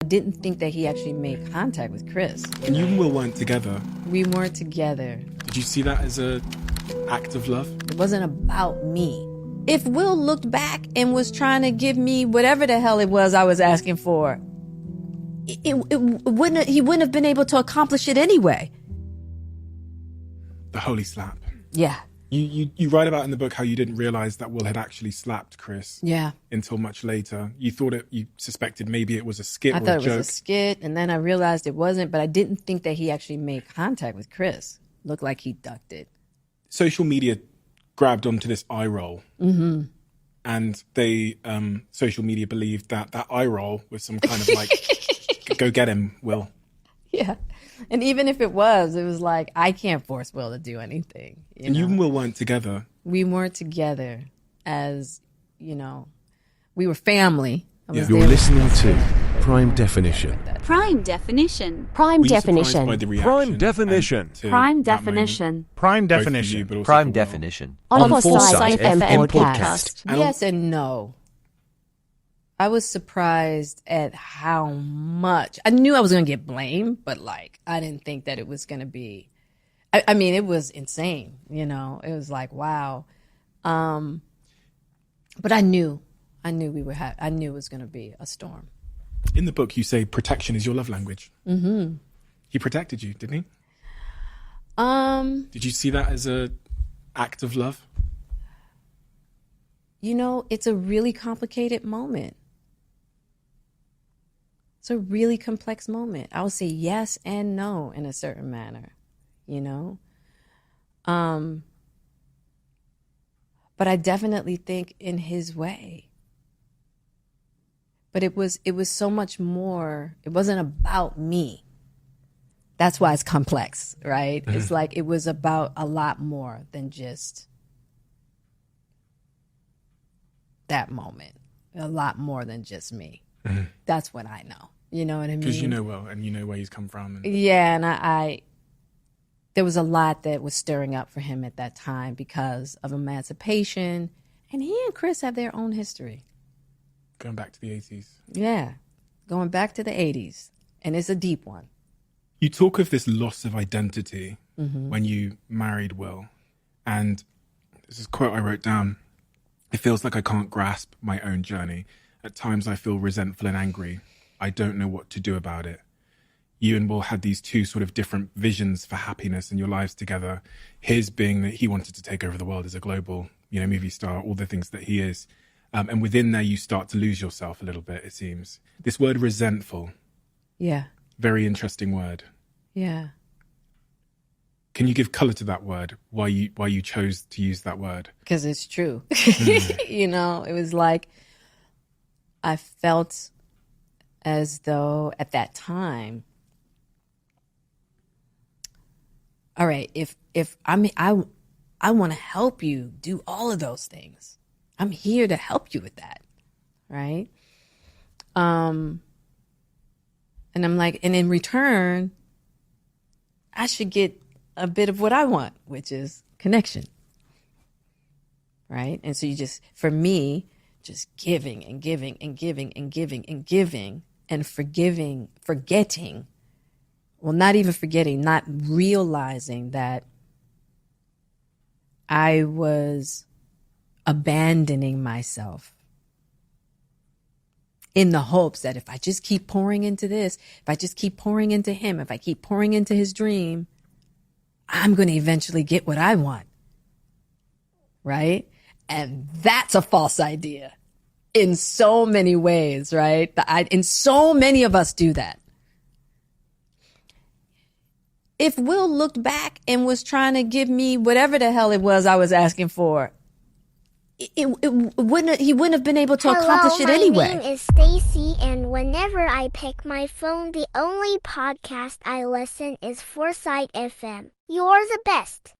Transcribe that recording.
I didn't think that he actually made contact with Chris. And you and Will weren't together. We weren't together. Did you see that as an act of love? It wasn't about me. If Will looked back and was trying to give me whatever the hell it was I was asking for, he wouldn't have been able to accomplish it anyway. The holy slap. Yeah. You write about in the book how you didn't realize that Will had actually slapped Chris. Yeah. Until much later. You suspected maybe it was a skit or a joke. I thought it was a skit, and then I realized it wasn't, but I didn't think that he actually made contact with Chris. Looked like he ducked it. Social media grabbed onto this eye roll. Mm-hmm. And they, social media believed that eye roll was some kind of like, go get him, Will. Yeah. And even if it was like, I can't force Will to do anything. You and Will weren't together. We weren't together as, we were family. You're listening to Prime Definition. Prime Definition. Prime Definition. Prime Definition. Prime Definition. Prime Definition. Prime Definition. On Foresight FM podcast. Yes and no. I was surprised at how much. I knew I was going to get blamed, but I didn't think that it was going to be. I mean, it was insane. It was like, wow. But I knew I knew it was going to be a storm. In the book, you say protection is your love language. Mm-hmm. He protected you, didn't he? Did you see that as an act of love? It's a really complicated moment. It's a really complex moment. I would say yes and no in a certain manner, But I definitely think in his way. But it was so much more. It wasn't about me. That's why it's complex, right? It's like it was about a lot more than just that moment. A lot more than just me. Mm-hmm. That's what I know. You know what I mean? Because you know Will and you know where he's come from. Yeah, and I there was a lot that was stirring up for him at that time because of emancipation. And he and Chris have their own history. Going back to the 80s. Yeah, going back to the 80s. And it's a deep one. You talk of this loss of identity when you married Will. And this is a quote I wrote down. It feels like I can't grasp my own journey. At times I feel resentful and angry. I don't know what to do about it. You and Will had these two sort of different visions for happiness in your lives together. His being that he wanted to take over the world as a global, movie star, all the things that he is. And within there, you start to lose yourself a little bit, it seems. This word resentful. Yeah. Very interesting word. Yeah. Can you give color to that word? Why you chose to use that word? Because it's true. It was like I felt as though at that time, all right, if I want to help you do all of those things. I'm here to help you with that, right? And I'm like, and in return, I should get a bit of what I want, which is connection, right? And so for me, just giving and giving and giving and giving and giving and forgetting, well, not even forgetting, not realizing that I was abandoning myself in the hopes that if I just keep pouring into this, if I just keep pouring into him, if I keep pouring into his dream, I'm going to eventually get what I want. Right? And that's a false idea in so many ways, right? And so many of us do that. If Will looked back and was trying to give me whatever the hell it was I was asking for, he wouldn't have been able to accomplish it anyway. My name is Stacy, and whenever I pick my phone, the only podcast I listen is Foresight FM. You're the best.